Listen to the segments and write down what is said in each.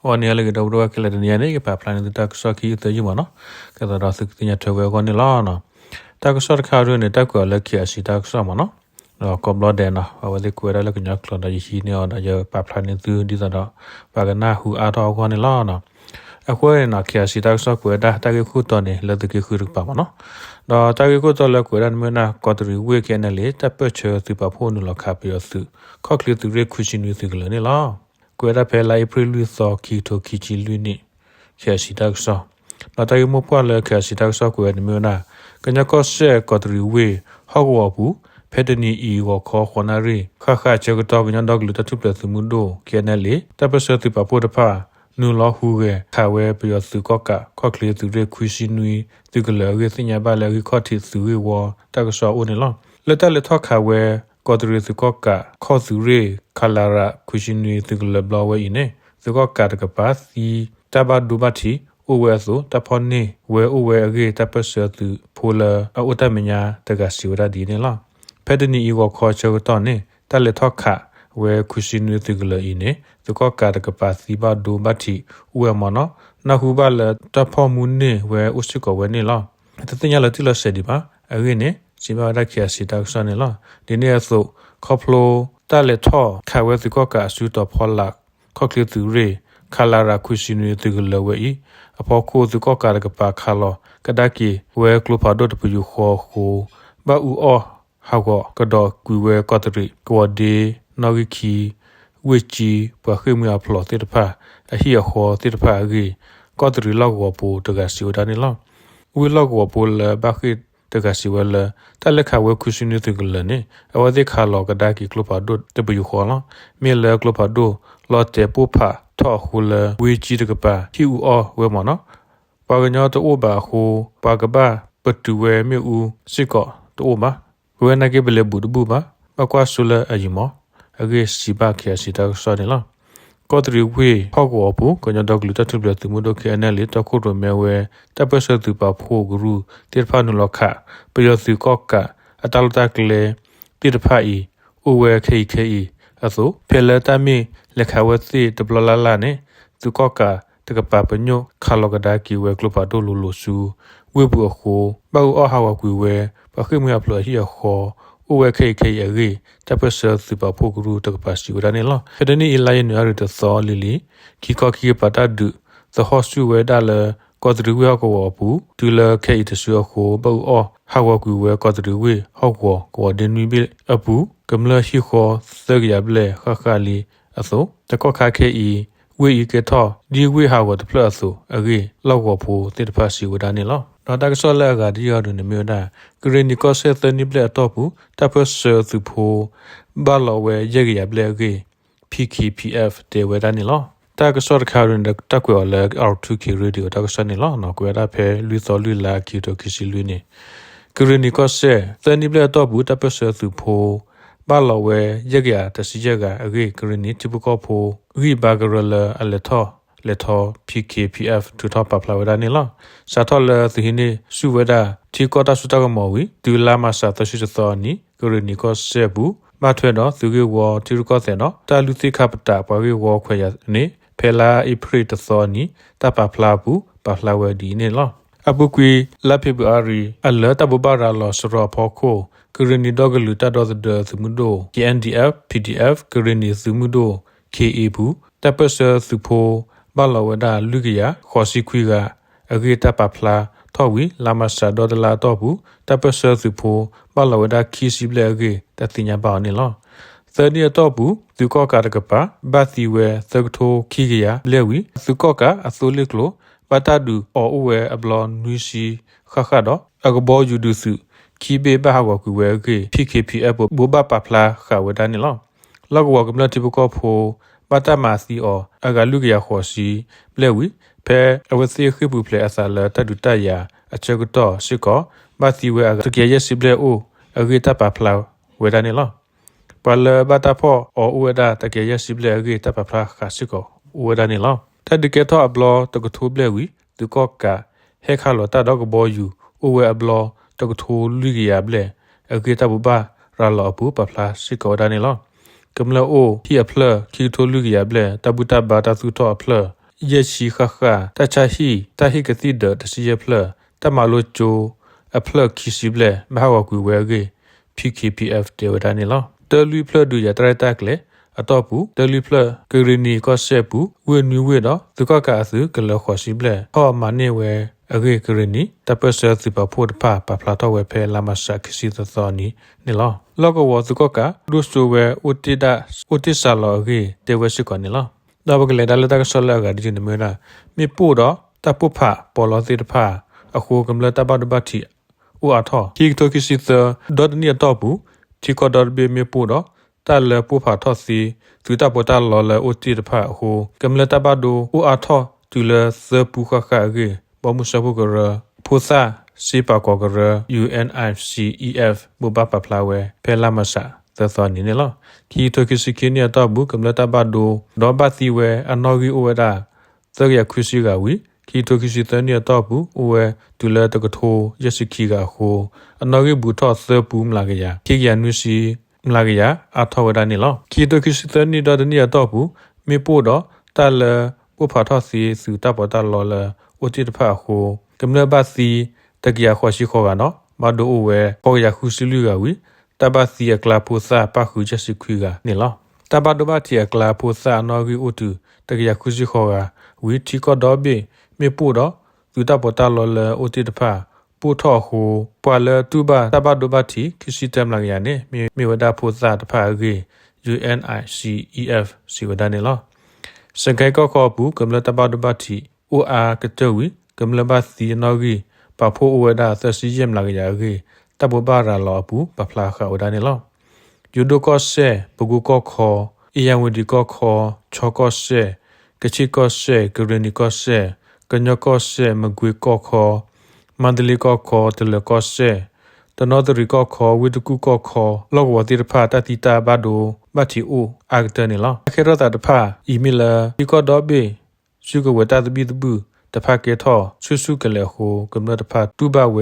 วันนี้เราก็ดูว่าคือเรื่องนี้เนี่ยก็แบบพลานตักสอกี้ตัวอยู่มั้งเนาะก็ตอนเราสึกที่จะทำกันนี่ล้อเนาะตักสอข่าวเรื่องนี้ตักก็เลิกเขียนสิตักสอมั้งเนาะเราก็บล็อดเดนเนาะว่าจะคุยอะไรแล้วก็อยากลองได้ยินเนี่ยนะจะแบบพลานตัวดีจังเนาะว่ากันนะหูอาทอกันนี่ล้อเนาะအခုရနခရစီတက်ဆော့ကွယ်တာတကခုတော်နေလက်တကခုရပါမနော်တော့တကခုတော်လက်ကွယ်ရမနာကောတရီဝေကဲနေလေတပ်ပချေသူပဖို့နလခပရစုခောက်လေသူရခုရှင်နေသူကလည်းနော်ကွယ်ရဖဲလိုက်ပရလူသောခီတိုခီချီလူနေခရစီတက်ဆော့တော့တကမပွားလက်ခရစီတက်ဆော့ကွယ်နေမနာကညကောဆေကောတရီဝေဟောက်ဝဘူးဖက်ဒနီအီဝခေါ်ခနာရီခခချေကတော့ညတော့လူတထုပလသမွန်ဒိုကဲနေလေတပ်ပချေသူပဖို့တဖာနူလောဟူရဲ့ခါဝဲပြရစုကောကခော့ကလေးသူရခွရှိနွီသူကလည်းရစညာပါလေခော့တီစုဝေတကဆောဦးနေလောလက်တလက်ထောက်ခါဝဲကောတရီစုကောကခော့စုရခလာရာခွရှိနွီသူကလည်းဘလဝဲအင်းနေစုကောကတကပါစီတဘဒူဘတီဥဝဲဆိုတဖော်နေဝဲဥဝဲအကေတပစသူဖိုလာအဥတမညာတကစီဝရဒီနေလောဖက်ဒနီဤကိုခေါ်ချေတော့နေတလက်ထောက်ခဝဲခုရှိနွေတကလအင်းနေသကောကာတကပါစီဘဒိုဘတိဝဲမနောနဟုဘလတဖော်မှုနေဝဲဥစကဝဲနေလောတတညာလတိလဆဒီပါအရင်းနေစီဘာရခရစီတောက်ဆနေလောဒီနေဆိုခေါပလိုတလက်ထောခဝဲသကောကာဆူတော်ဖော်လာခေါကလသူရေခလာရာခုရှိနွေတကလဝဲဤအဖော်ကိုသကောကာတကပါခါလောကဒကီဝဲကလဖာဒတ်ပယူခေါ်ခိုဘာဥအောဟောကတော့ကွေဝဲကတရီကောဒီနော်ဂီခီဝေချီပခိမီအဖလောတေတဖာအဟီအခေါ်တေတဖာကြီးကောတရီလောက်ဝပူတကစီဝဒနီလောဝီလောက်ဝပူလဘခိတကစီဝလတလက်ခဝဲခုစင်းနေတကလနေအဝဒေခါလောကဒါကီကလပါဒတ်တပယူခေါ်လောမြေလကလပါဒိုလောတေပူဖာထော်ဟူလဝေချီတကပါဟီဦးအောဝဲမနောပါကညောတိုဘာခုပါကဘာပတူဝဲမြေဦးစစ်ကောတိုမဝဲနကေဘလေဘူးဘူဘာပကွာဆူလအယီမောအဂေစီဘာခရစီတောက်စောနေလားကောတရီဝေဟောက်ကောဘူးကညတော့ဂလူတထုပလသူမှုတို့ခဲနယ်လေတခုရမဲဝဲတပစသူပါဖို့ဂရုတေဖာနုလခပယောသူကောကအတလတကလေတေဖာဤဥဝဲခေခေဤအသုဖဲလတမီလက်ခဝစီတဘလလာလာနေသူကောကတကပပညိုခါလောကဒါကီဝဲကလပါတိုလိုလိုဆူဝေဘူးအခုဘောအဟာဝကွေဝဲပခိမရဖလဟီခေါ်ဥဝဲခေခေအဂေတပစသပဖို့ဂရုတကပါစီဝရနေလောဖဒနီအလိုင်းနရတသောလီလီခီကောခီပတာဒုသဟောဆူဝဲဒါလကောတရီဝဲကောဝပူဒူလခေတဆူခိုဘောအောဟာဝကွေဝဲကောတရီဝဲဟောကောကောဒင်ဝီဘီအပူကမလရှိခောသကရဘလေခခလီအသောတကောခခေဤဝေဤကေထောဒီဝေဟာဝတပလအသောအဂေလောက်ဝဖို့တေတပါစီဝဒနေလောတော့တကဆောလကဒီရဒုန်မြေနာဂရနီကောဆေသနိပလက်တော့ဘူးတပစသူဖိုဘာလောဝဲရေရဘလေကေ PKPF တေဝဒနီလောတကဆောခါရင်တကွယ်လက်အောက်2 K radio တကဆောနီလောနော်ကွယ်တာဖဲလူသောလူလာကီတိုကစီလူနေဂရနီကောဆေသနိပလက်တော့ဘူးတပစသူဖိုဘာလောဝဲရေရတစီရကအဂေဂရနီတပကောဖိုဝိဘာဂရလအလက်ထောလက်ထော PKPF ထူထောပပလာဝဒနီလောစာထောလသီနေစုဝဒတီကောတာစုတကမောဝီဒူလာမဆာတရှိသောနီဂရနီကောဆေဘူးမထွဲ့တော့သူကေဝတီရကောဆေနော်တာလူတိခပတာဘဝေဝခွေရနေဖဲလာအိပရိတသောနီတပပလာဘူးပပလာဝဒီနေလောအပုကွေလဖေဘရီအလတဘဘာရာလောစရဖောခိုဂရနီဒေါဂလူတတော်တဲ့သမုဒို KNDF PDF ဂရနီသမုဒို KA ဘူးတပစစုဖိုဘာလဝဒါလူကရခေါ်စီခွေကအဂေတပပလာထောဝီလာမဆာဒေါ်ဒလာတော့ဘူးတပစစုဖိုဘာလဝဒါခီစီဘလေအဂေတတိညာပါနေလောသနီတော့ဘူးသူကောကတကပါဘာစီဝဲသကထိုခီကရလဲဝီသူကောကအစိုးလကလိုပတာဒူအော်ဝဲအဘလနွီစီခခတော့အကဘောယူဒုစုခီဘေဘာဝကူဝဲအဂေ PKPF ဘူဘာပပလာခဝဒနေလောလောက်ဝကမလတိဘကောဖိုပတမစီအောအဂလူကရခေါ်စီပလဲဝီဖဲအဝစီခိပူပလဲအစာလတဒုတရအချက်ကတော့ရှိကောမစီဝဲအကရရစီပလဲအိုအဂေတပပလာဝဒနေလောပလဘတာဖောအောဝဒတကရစီပလဲအဂေတပပလာခါရှိကောဝဒနေလောတဒကေတော့အဘလတကထူပလဲဝီသူကောကဟဲခါလောတတော့ကဘောယူအိုဝဲအဘလတကထူလူကရပလဲအဂေတဘူဘာရာလောပူပပလာရှိကောဒနေလောကမလအိုဟီအဖလခီတိုလူကရဘလေတဘူတဘာတသုတောအဖလ เยชีค่ะตาชาฮีตาฮีกติเดตสิเยเพลตามาโลโจอเพลคิสิเบลมหาวกุเวเก PKPF เดวดานิลเตลุเพลดูยาตรายตากเลอตอปูเตลุเพลกรีนีก็เซปูเวนิเวดอตุกกาสึกลขอสิเบลพอมาเนเวอเกกรีนีตาเปเซสิปะพูดปาปะพลาตอเวเพลามาสักสิตตอนีนิลลอกวอตุกกาดูสเวอุติสาลอเกเตเวสิกอนิลดาวกเลดาลตากสลากาดิจินเมนามีปูดอตาปุพะปอลอติตพาอคูกำเลตาบาดบัติอูอาทอคิกโตคิสิตดอดเนียตอปูที่ก็ดอดเบมีปูดอตาเลปุพะทอซีตุตาปตาลอเลอุติตพาคูกำเลตาบาดูอูอาทอตุเลเซปุคกะเกบอมุสบุกเรพุซาစီပါကောကရ UNICEF ဘူဘပပလာဝဲဖဲလာမဆာသသောနီနေလောခီတိုခိစကိနီတော့ဘူးကမ္လတာဘဒိုဒေါဘသီဝဲအနော်ဂီအိုဝဒါသရယခုစီကဝီခီတိုခိစီတနီတော့ဘူးအိုဝဲဒူလာတကထိုယစခိကဟိုအနော်ဂီဘူထောသပူမလာကရခိကရနုစီမလာကရအထောဝဒါနီလောခီတိုခိစီတနီတော့နီတော့ဘူးမေပို့တော့တလပုဖာထောစီစုတပတလောလအိုတိတဖာဟိုကမ္လဘစီตะกี้ขอชิขอกันเนาะมาดูเวพอยาคุสิลุกะวิตาบาเสียกลาพุซาปะคุจะสิคุยกะนี่ล่ะตาบาดบาเทียกลาพุซานอกิอุตุตะกี้คุสิขอกะวิธีก็ดอเบเมปูดอตุตาปตาลอเลโอติตพาปูทอโหปวาเลตุบาตาบาดบาทีคิสิเตมลังยาเนมีวดาพุซาตพาเก UNICEF สิวดานี่ล่ะสังเกตก็ขอปูกำละตาบาดบาทีโออากะเตวิกำละบาสีนอกีปะโพอเวดาเตสิเยมลากยาเกตะบบาราลอปูปะพลาขะอดานิลอยูโดก็เซปกุก็คออียังวดิก็คอชอก็เซกะชิก็เซกะเรนิก็เซกะญอก็เซมะกุยก็คอมันดลิก็คอตะเลก็เซตะนอตริก็คอวิตกุก็คอลอกวติรพาตติตาบาโดบัติโออากเตนิลอเครตาตพาอีมิลาดิก็ดอเบสุกเวตาตบิตบูตะพาเกทอสุกะเลโหกำเนตะพาตุบาเว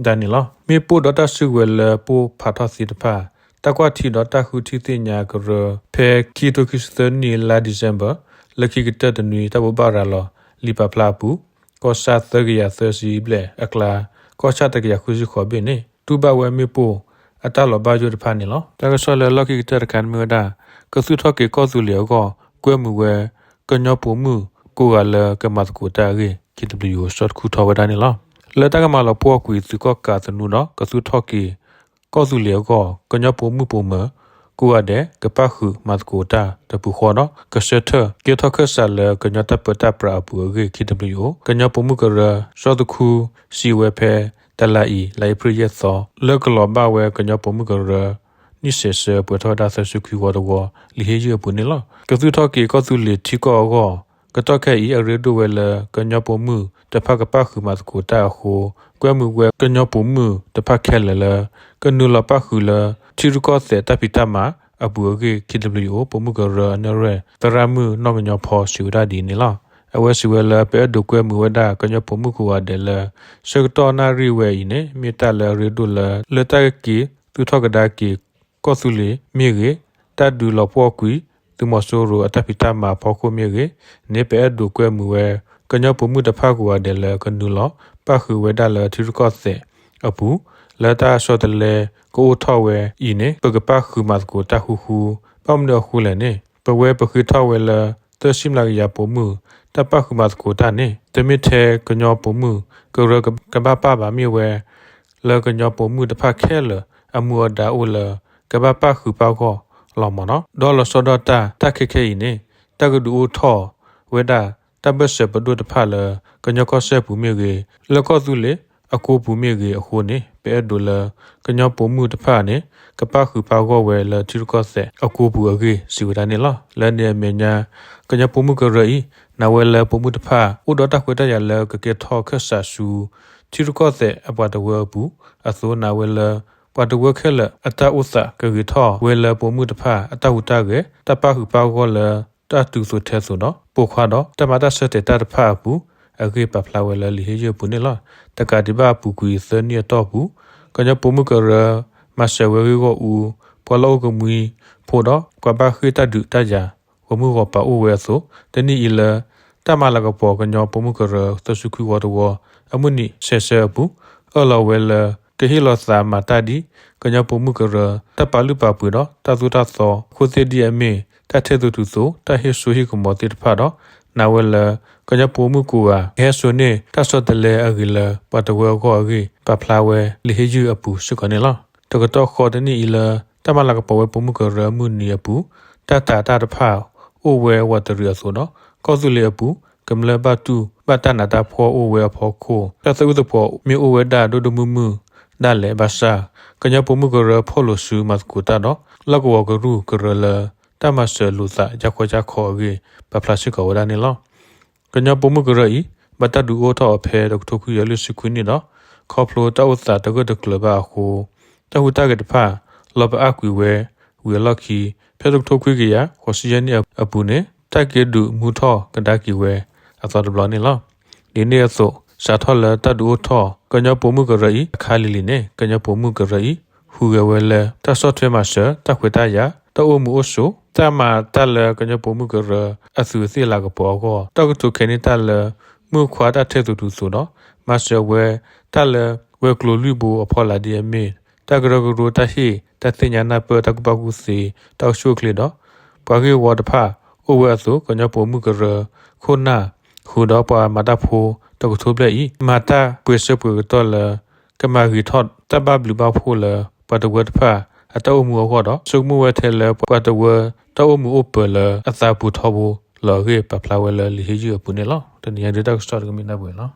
ดานิลอมีปูดอตาสุเวลปูพาทอสิตะพาตะกวาทีดอตาคุทิติญญากรเพคีโตคิสเตนีลาดิเซมเบอร์ลคิกเตตนีตะบบาราลอลิปาพลาปูก็ซาตะกยาเซซีเบลอักลาก็ชาตะกยาคุซิขอเบเนตุบาเวมีปูอัตาลอบาจุตะพานิลอตะกะซอเลลคิกเตตะกันเมดากะสุทอเกก็สุเลก็กวยมือเวกะญอปูมือกูกะเลกะมัตกูตาเกKW short ခုထောဝဒနေလားလက်တကမလာပွားကွေစကကာသနုနော်ကစုထော့ကီကောစုလေကောကညပုံမှုပုံမကူရတဲ့ကပခုမတ်ကိုတာတပူခေါ်နော်ကစထကေထော့ခဆာလကညတပတပရာပူဂေ KW ကညပုံမှုကရရှော့တခုစီဝဲဖဲတလာဤလိုက်ပရိယသောလကလောဘဝဲကညပုံမှုကရနိစေစပွေထောဒါဆဆုခွေဝတော့လီဟေဂျပူနေလားကစုထော့ကီကောစုလေတီကောကတောက်ခဲဤအရဒူဝဲလကညပမှုတဖကပခုမတ်ကိုတာဟိုကွဲမှုဝဲကညပမှုတဖခဲလလကနုလပခုလချီရကောစေတပိတမအဘူဂေ KW ပမှုကရနရတရမှုနောကညဖောရှူဒါဒီနီလာအဝဲစီဝဲလပဲဒုကွဲမှုဝဒကညပမှုကိုဝဒဲလစကတော်နာရီဝဲဤနေမြေတလရဒူလလတကီသူထောကဒါကီကောစုလီမြေကေတဒူလပေါ်ကွီตุมอโซโรอัตปิตามาพอโคเมเกเนเปอดูกวยมือเวกญอปมุตะพะกัวเดลกนุลอปะคือเวดาลทิรุกอเซอปูลาตาโซตเลโกโอทอเวอีเนปะกะปะคือมาโกตะฮูฮูปอมเดฮูเลเนปะเวปะคือทอเวลเตชิมลากยาปมุตะปะคือมาโกตะเนเตมิเทกญอปมุกะรกะบะปะบามีเวลกญอปมุตะพะแค่ลอมัวดาโอลกะบะปะคือปะก็ลอมเนาะดอลซอดอตาตะเคเคอีเนตะกดูทอเวดาตะเบเสปดุตะพะลกญก็เสปุเมเกลก็ตุเลอโกปุเมเกอโหเนเปอดูลกญปมุตะพะเนกะปะคือปาก็เวลทิรก็เสอโกปุอเกสิวดาเนละละเนเมญากญปมุกะรอีนาเวลปมุตะพะอุดอตะควตะยาลกะเกทอคสะสูทิรก็เสอปะตะเวปุอโซนาเวลปะตะเวเคลอะตะอุสะกะกิทอเวลปมุตะพะอะตะหุตะเกตะปะคือปาก็ลตะตุสุเทสุเนาะปุขวาดอตะมาตะเสเตตะพะปุอเกปะพลาเวลลิเฮเยปุเนละตะกะดิบะปุกุยเสเนียตอปุกญปมุกะรมาเสเวเกก็อูปอลอกะมุยโพดอกะบะคือตะดุตะยาဝမှုကပါအိုဝဲဆိုတနိဤလတ ta ma la ka po ka nyo po mu ka ra ta su khu wa to wa amuni se bu ala wel ke hi lo sa ma ta di ka nyo po mu ka ra ta pa lu pa pu do ta su ta so khu se di a me ta the tu tu so ta hi su hi ko mo ti pha do na wel ka nyo po mu ku wa he so ne ta so de le a gi la pa to wa ko a gi pa phla we li hi ju a pu su ko ne la to ka to kho de ni i la ta ma la ka po we po mu ka ra mu ni a pu ta ta pha o we wa de ri so no ko su le a puကမ္လဘတူဘတနာတာဖောအိုဝဲဖောခိုတသဥတဖောမြေအိုဝဲဒါဒိုဒမှုမှုဒါလေဘာသာကညပမှုကရဖောလို့စုမတ်ကူတာတော့လောက်ဝကရူကရလတမဆလူစာကြခွကြခေါ်ကြီးပပလရှိကဝဒနေလောကညပမှုကရဤဘတဒူအိုထောအဖဲဒကထခုရလစခွင်းနေတော့ခေါပလိုတောစာတကတကလဘခုတဟူတကတဖာလဘအကွေဝဲဝေလောက်ခီဖဲဒကထခွေကရဟောစီယနီအပူနေတကေဒူမူထောကဒါကီဝဲအသောတဘလနေလောဒီနေ့ဆိုစာထောလတဒူထောကညပမှုကရဤခါလီလီနေကညပမှုကရဤဟူရဝဲလဲတဆော့ထွဲမှာဆတခွေတရတောမှုအဆုတမတလကညပမှုကရအဆူစီလာကပေါ်ကောတောကတုခေနေတလမှုခွာတထဲသူသူဆိုတော့မဆဝဲတလဝဲကလိုလူဘူအဖော်လာဒီအမေတကရကရတဟိတသိညာနာပတကပကူစီတောက်ရှုကလေတော့ဘာကေဝတ်ဖာအိုဝဲဆိုကညပမှုကရခုနာခုတော့ပါမတာဖိုတကထုပလေဤမာတာပွေစပွေတော့လကမာဂီထော့တဘဘလူဘဖိုလပတဝတ်ဖာအတောမှုအောတော့စုမှုဝဲထဲလပတဝတောမှုအပလအသာပူထောဘူးလော်ကေပပလာဝဲလလီဟီယူပူနေလောတနည်းရတဲ့စတာကမင်းနဘွေလော